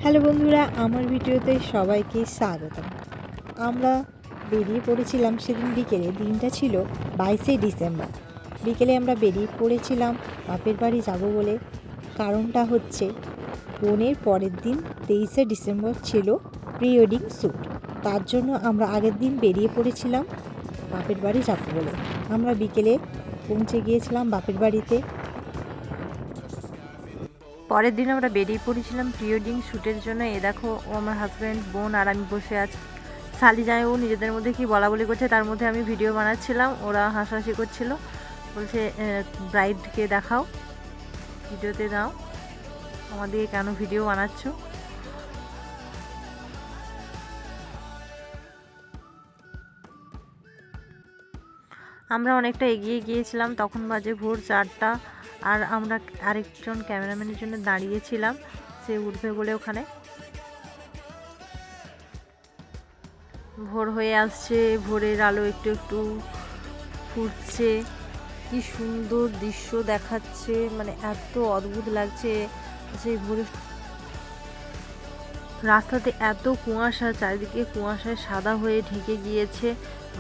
Hello বন্ধুরা, আমার ভিডিওতে সবাইকে স্বাগতম। আমরা বেরিয়ে পড়েছিলাম সেদিন বিকেলে, দিনটা ছিল 22শে ডিসেম্বর। বিকেলে আমরা বেরিয়ে পড়েছিলাম বাপের বাড়ি যাব বলে। কারণটা হচ্ছে বোনের পরের দিন 23শে ডিসেম্বর ছিল প্রি ওয়েডিং শ্যুট। তার জন্য আমরা আগের দিন বেরিয়ে পড়েছিলাম বাপের বাড়ি যাব বলে। আমরা বিকেলে পৌঁছে গিয়েছিলাম বাপের বাড়িতে। পরের দিন আমরা বেরিয়ে পড়েছিলাম প্রি ওয়েডিং শ্যুটের জন্য। এ দেখো, ও আমার হাজব্যান্ড, বোন আর আমি বসে আছি। শালি যায় ও নিজেদের মধ্যে কি বলা বলি করছে, তার মধ্যে আমি ভিডিও বানাচ্ছিলাম। ওরা হাসাহাসি করছিল, বলছে ব্রাইডকে দেখাও, ভিডিওতে দাও, আমাদের কেন ভিডিও বানাচ্ছ। আমরা অনেকটা এগিয়ে গিয়েছিলাম, তখন বাজে ভোর 4টা। আর আমরা আরেকজন ক্যামেরাম্যানের জন্য দাঁড়িয়েছিলাম, সে উঠবে বলে ওখানে। ভোর হয়ে আসছে, ভোরের আলো একটু একটু ফুটছে, কি সুন্দর দৃশ্য দেখাচ্ছে, মানে এত অদ্ভুত লাগছে। সেই ভোরে রাস্তাতে এত কুয়াশা, চারিদিকে কুয়াশায় সাদা হয়ে ঢেকে গিয়েছে,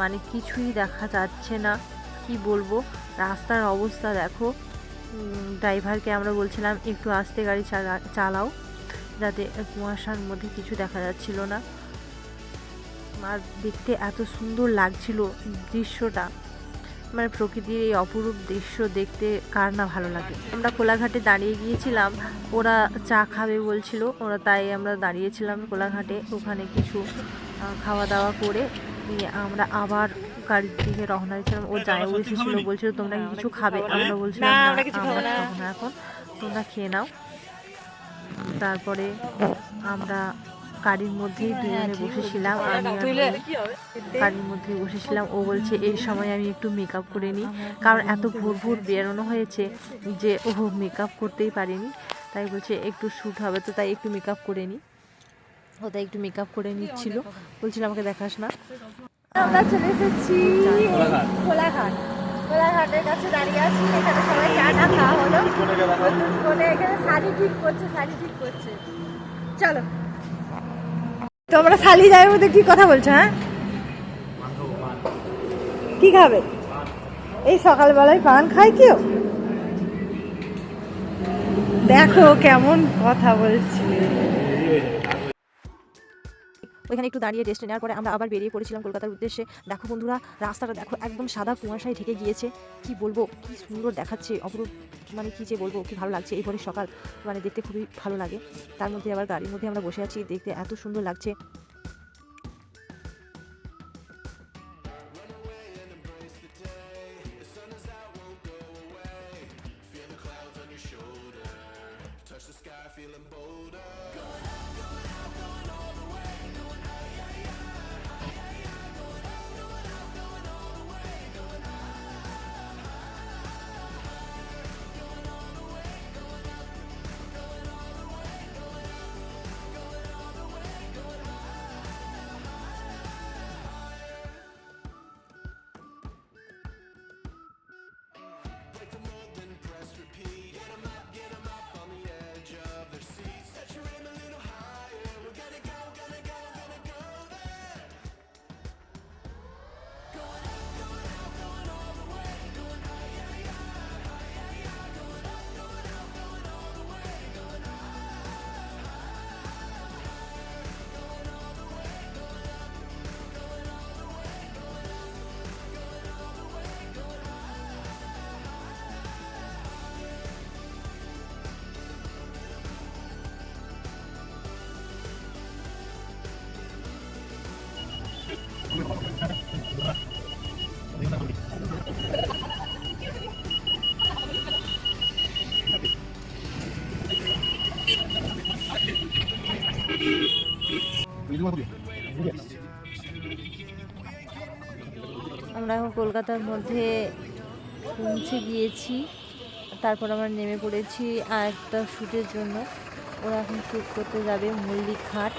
মানে কিছুই দেখা যাচ্ছে না। কি বলবো, রাস্তার অবস্থা দেখো। ড্রাইভারকে আমরা বলছিলাম একটু আস্তে গাড়ি চালাও, যাতে কুয়াশার মধ্যে কিছু দেখা যাচ্ছিল না। আর দেখতে এত সুন্দর লাগছিল দৃশ্যটা, মানে প্রকৃতির এই অপরূপ দৃশ্য দেখতে কার না ভালো লাগে। আমরা কোলাঘাটে দাঁড়িয়ে গিয়েছিলাম, ওরা চা খাবে বলছিল ওরা, তাই আমরা দাঁড়িয়েছিলাম কোলাঘাটে। ওখানে কিছু খাওয়া দাওয়া করে আমরা আবার গাড়ির দিকে রওনা দিয়েছিলাম। ও যায় উঠেছিল, বলছিল তোমরা কি কিছু খাবে? আমরা বলছিলাম না, আমরা খাবো না এখন, তোমরা খেয়ে নাও। তারপরে আমরা গাড়ির মধ্যেই দুজনে বসেছিলাম, গাড়ির মধ্যেই বসেছিলাম। ও বলছে এই সময় আমি একটু মেকআপ করে নিই, কারণ এত ভোর ভোর বেরোনো হয়েছে যে ও মেকআপ করতেই পারেনি। তাই বলছে একটু শ্যুট হবে, তো তাই একটু মেকআপ করে নিই। ও তাই একটু মেকআপ করে নিচ্ছিল, বলছিল আমাকে দেখাস না। আমরা চলে এসেছি কোলাঘাট। কোলাঘাটের কাছে দাঁড়িয়ে আছি, এখানে সবাই চাটা খাওয়া হলো। বলে এখানে শাড়ি ঠিক করছে। চলো, তোমরা শালি যায় মধ্যে কি কথা বলছো? হ্যাঁ, কি খাবে? এই সকালবেলায় পান খায় কেউ? দেখো কেমন কথা বলছে। ওইখানে একটু দাঁড়িয়ে রেস্ট নেওয়ার পরে আমরা আবার বেরিয়ে পড়েছিলাম কলকাতার উদ্দেশ্যে। দেখো বন্ধুরা, রাস্তাটা দেখো, একদম সাদা কুয়াশায় ঢেকে গিয়েছে। কি বলবো, কি সুন্দর দেখাচ্ছে, অপরূপ, মানে কি যে বলবো, কি ভালো লাগছে। এই ভোরের সকাল, মানে দেখতে খুবই ভালো লাগে। তার মধ্যে আবার গাড়ির মধ্যে আমরা বসে আছি, দেখতে এত সুন্দর লাগছে। আমরা এখন কলকাতার মধ্যে পৌঁছে গিয়েছি। তারপর আমরা নেমে পড়েছি আর একটা শ্যুটের জন্য। ওরা এখন শ্যুট করতে যাবে মল্লিক ঘাট।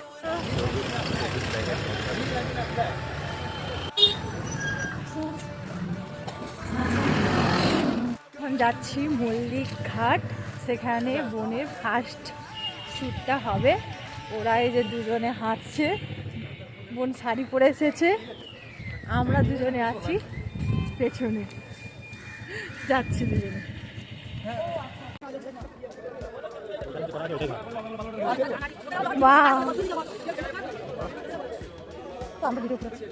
এখন যাচ্ছি মল্লিক ঘাট, সেখানে বোনের ফার্স্ট শ্যুটটা হবে। ওরা এই যে দুজনে হাঁটছে, বোন শাড়ি পরে এসেছে, আমরা দুজনে আছি পেছনে, যাচ্ছি দুজনে। বাহ, আমরা ভিডিও করছি।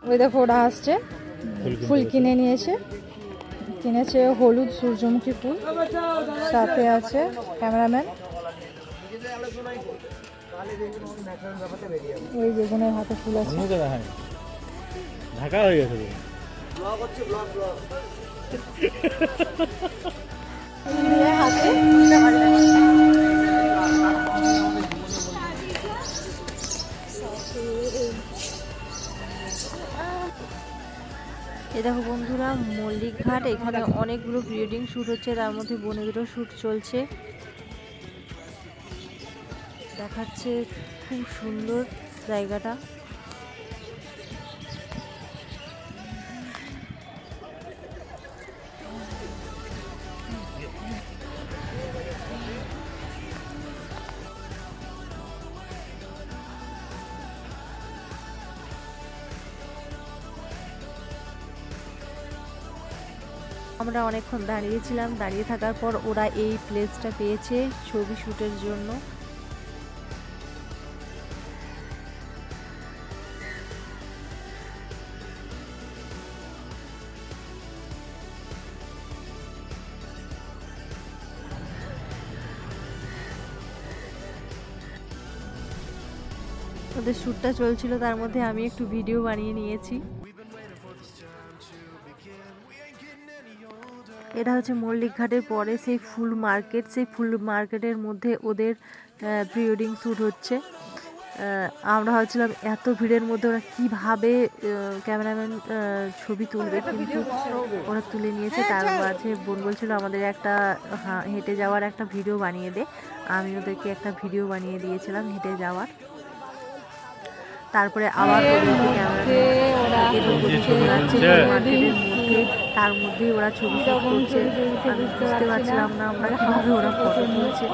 ওই দেখো ওরা আসছে, ফুল কিনে নিয়েছে, কিনেছে হলুদ সূর্যমুখী ফুল, সাথে আছে ক্যামেরাম্যান। ওই যে বোনের হাতে ফুল আছে, ঢাকা হয়ে গেছে। হাতে এ দেখো বন্ধুরা মল্লিক ঘাট, এখানে অনেকগুলো প্রি ওয়েডিং শ্যুট হচ্ছে, তার মধ্যে বোনেদেরও শ্যুট চলছে, দেখাচ্ছে খুব সুন্দর জায়গাটা। আমরা অনেকক্ষণ দাঁড়িয়েছিলাম, দাঁড়িয়ে থাকার পর ওরা এই প্লেসটা পেয়েছে ছবি শ্যুটের জন্য। ওদের শ্যুটটা চলছিল, তার মধ্যে আমি একটু ভিডিও বানিয়ে নিয়েছি। এটা হচ্ছে মল্লিক ঘাটের পরে সেই ফুল মার্কেট, সেই ফুল মার্কেটের মধ্যে ওদের প্রি ওয়েডিং শ্যুট হচ্ছে। আমরা ভাবছিলাম এত ভিড়ের মধ্যে ওরা কীভাবে ক্যামেরাম্যান ছবি তুলবে, কিন্তু ওরা তুলে নিয়েছে। তার মাঝে বোন বলছিল আমাদের একটা হেঁটে যাওয়ার একটা ভিডিও বানিয়ে দে, আমি ওদেরকে একটা ভিডিও বানিয়ে দিয়েছিলাম হেঁটে যাওয়ার। তারপরে আবার তার মধ্যেই ওরা ছবি করছে, আমি বুঝতে পারছিলাম না আমরা কিভাবে ওরা ফটো তুলছে।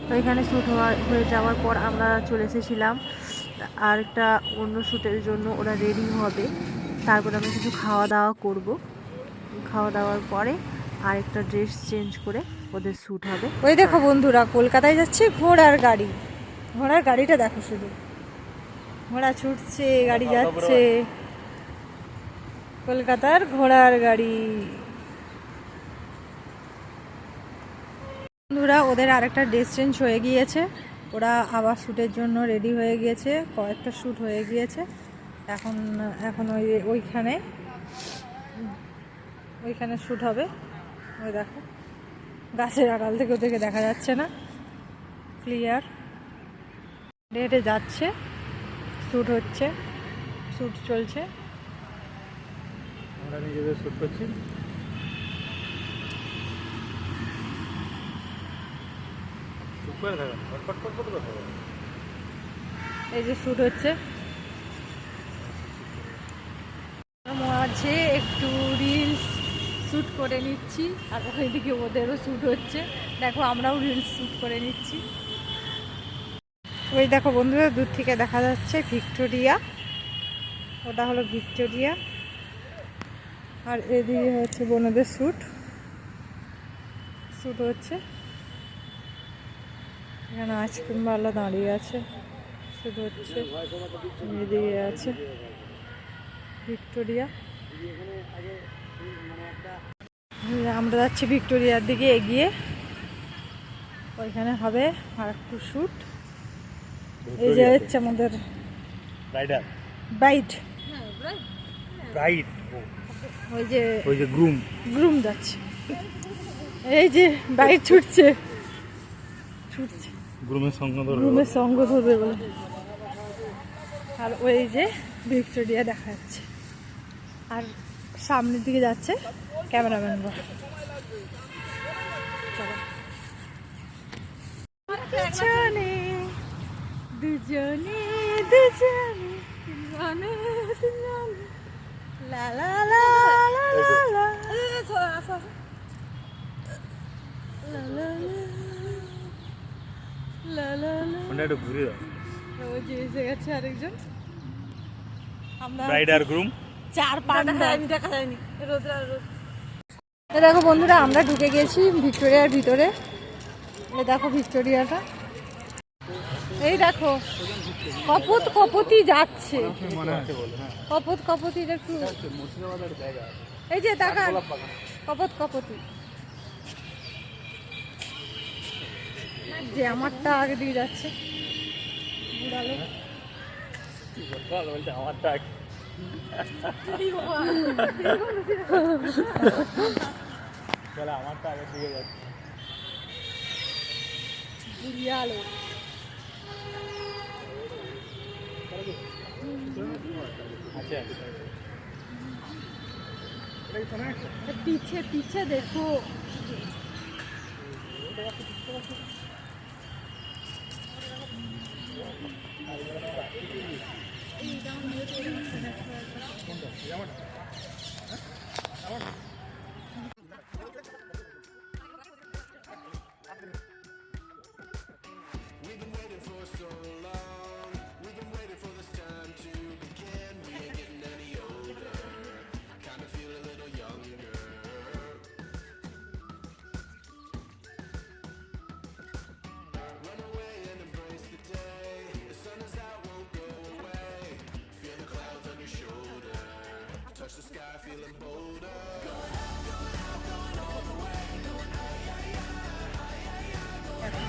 তো এখানে শ্যুট হয়ে যাওয়ার পর আমরা চলে এসেছিলাম আর একটা অন্য শ্যুটের জন্য। ওরা রেডি হবে, তারপর আমরা কিছু খাওয়া দাওয়া করব, খাওয়া দাওয়ার পরে আরেকটা ড্রেস চেঞ্জ করে ওদের শ্যুট হবে। ওই দেখো বন্ধুরা কলকাতায় যাচ্ছে ঘোড়ার গাড়ি, ঘোড়ার গাড়িটা দেখো শুধু, ঘোড়া ছুটছে, গাড়ি যাচ্ছে, কলকাতার ঘোড়ার গাড়ি। বন্ধুরা ওদের আরেকটা ড্রেস চেঞ্জ হয়ে গিয়েছে, ওরা আবার শ্যুটের জন্য রেডি হয়ে গিয়েছে, কয়েকটা শ্যুট হয়ে গিয়েছে। এখন ওইখানে শ্যুট হবে। ওই দেখো গাছের আড়াল থেকে ওদেরকে দেখা যাচ্ছে না ক্লিয়ার, হেঁটে যাচ্ছে, শ্যুট হচ্ছে, শ্যুট চলছে। আমরা নিজেদের শ্যুট করছি। এই যে শ্যুট হচ্ছে, মাঝে একটু রিলস শ্যুট করে নিচ্ছি, আর ওইদিকে ওদেরও শ্যুট হচ্ছে। দেখো আমরাও রিলস শ্যুট করে নিচ্ছি। ওই দেখো বন্ধুরা দূর থেকে দেখা যাচ্ছে ভিক্টোরিয়া, ওটা হলো ভিক্টোরিয়া, আর এদিকে হচ্ছে বোনদের শ্যুট হচ্ছে। এখানে আইসক্রিমওয়ালা দাঁড়িয়ে আছে, শ্যুট হচ্ছে। এদিকে আছে ভিক্টোরিয়া, আমরা যাচ্ছি ভিক্টোরিয়ার দিকে এগিয়ে, ওইখানে হবে আর একটু শ্যুট। এই যে হচ্ছে আমাদের ব্রাইড, ওই যে গ্রুম যাচ্ছে, এই যে ব্রাইড ছুটছে, গ্রুমের সঙ্গ ধরবে বলে। আর ওই যে ভিক্টোরিয়া দেখা যাচ্ছে, আর সামনের দিকে যাচ্ছে ক্যামেরাম্যানরা। দুজনে দুজনে দুজনে দুজনে লা লা লা লা লা লা লা লা লা লা লা। ফোনটা একটু ঘুরে দাও। ওই যে এসে গেছে আরেকজন। আমরা ব্রাইড আর গ্রুম। চার পাঁচ দেখা যায়নি রোদ। দেখো বন্ধুরা, আমরা ঢুকে গেছি ভিক্টোরিয়ার ভিতরে। দেখো ভিক্টোরিয়াটা, এই দেখো কপত কপতি যাচ্ছে, কপত কপতি একটু এই যে দেখান কপত কপতি, যে আমারটা আগে দিয়ে যাচ্ছে বুড়ালো। আমারটা আমারটা আগে দিকে যাচ্ছে। বুড়িয়ালো আচ্ছা पीछे पीछे देखो।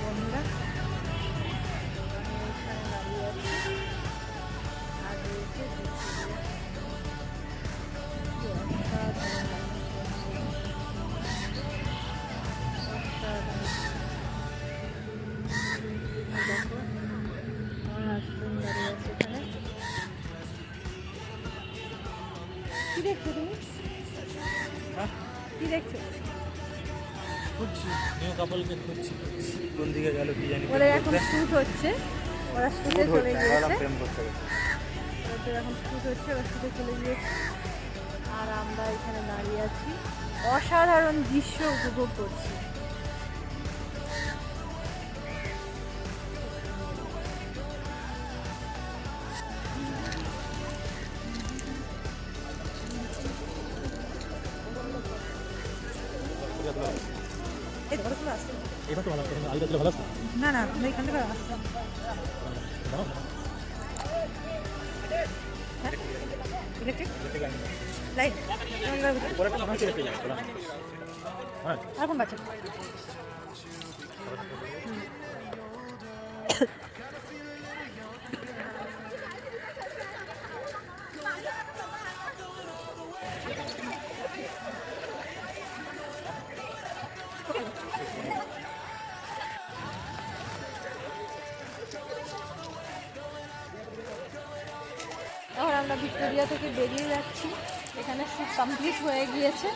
বন্ধুরা কি দেখছো তুমি? কি দেখছো? খুঁজছি নিউ কাপলকে খুঁজছি, কোন দিকে গেল কি জানি। ওরা এখন শুট হচ্ছে, ওরা শুটে চলে গিয়েছে, প্রেম করতে গেছে। ওদের এখন শুট হচ্ছে, ওরা শুটে চলে গিয়েছে। আর আমরা এখানে দাঁড়িয়ে আছি, অসাধারণ দৃশ্য উপভোগ করছি। এবার তো ভালো আছে, আইটা দিলে ভালো আছে। না না, আমরা এখান থেকে আসলাম। ইলেকট্রিক লাইট পরেরটা মনে হচ্ছে পেয়ে যাবে। হ্যাঁ আর কোন বাচ্চা? এখন আমরা ভিক্টোরিয়া থেকে বেরিয়ে যাচ্ছি, এখানে শুট কমপ্লিট হয়ে গিয়েছে।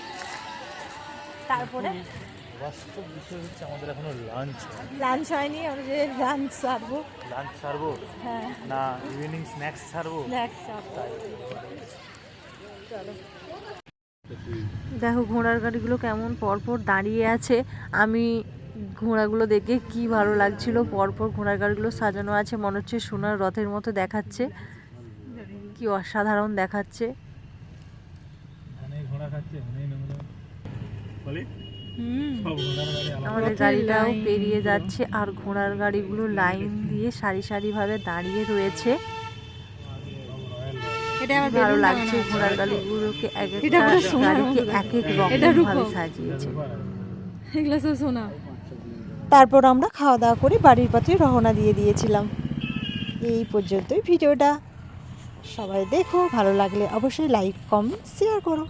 তারপরে বাস্তব বিষয় হচ্ছে আমাদের এখনো লাঞ্চ হয়নি, আমরা যে লাঞ্চ সারবো। লাঞ্চ ছাড়বো হ্যাঁ, না ইভিনিং স্ন্যাক্স ছাড়বো। স্ন্যাক্স সারবো। চলো দেখো ঘোড়ার গাড়িগুলো কেমন পরপর দাঁড়িয়ে আছে। আমি ঘোড়াগুলো দেখে কি ভালো লাগছিল, পরপর ঘোড়ার গাড়িগুলো সাজানো আছে, মনে হচ্ছে সোনার রথের মতো দেখাচ্ছে, কি অসাধারণ দেখাচ্ছে। ঘোড়া খাচ্ছে বলি হুম, সব ঘোড়ার গাড়ি আমাদের রথের গাড়িটাও লাইন। পেরিয়ে যাচ্ছে, আর ঘোড়ার গাড়িগুলো লাইন দিয়ে সারি সারিভাবে দাঁড়িয়ে রয়েছে। এটা আমার ভালো বেলুন লাগছে লাগানো আছে। ঘোড়ার গাড়িগুলোকে এক এটা একটা পুরো সোনার গাড়িকে মতো এক এক এটা রকম রূপো। ভাবে সাজিয়েছে। এগুলো সব সোনা। তারপর আমরা খাওয়া দাওয়া করে বাড়ির পথে রওনা দিয়ে দিয়েছিলাম। এই পর্যন্তই ভিডিওটা। সবাই দেখো, ভালো লাগলে অবশ্যই লাইক কমেন্ট শেয়ার করো।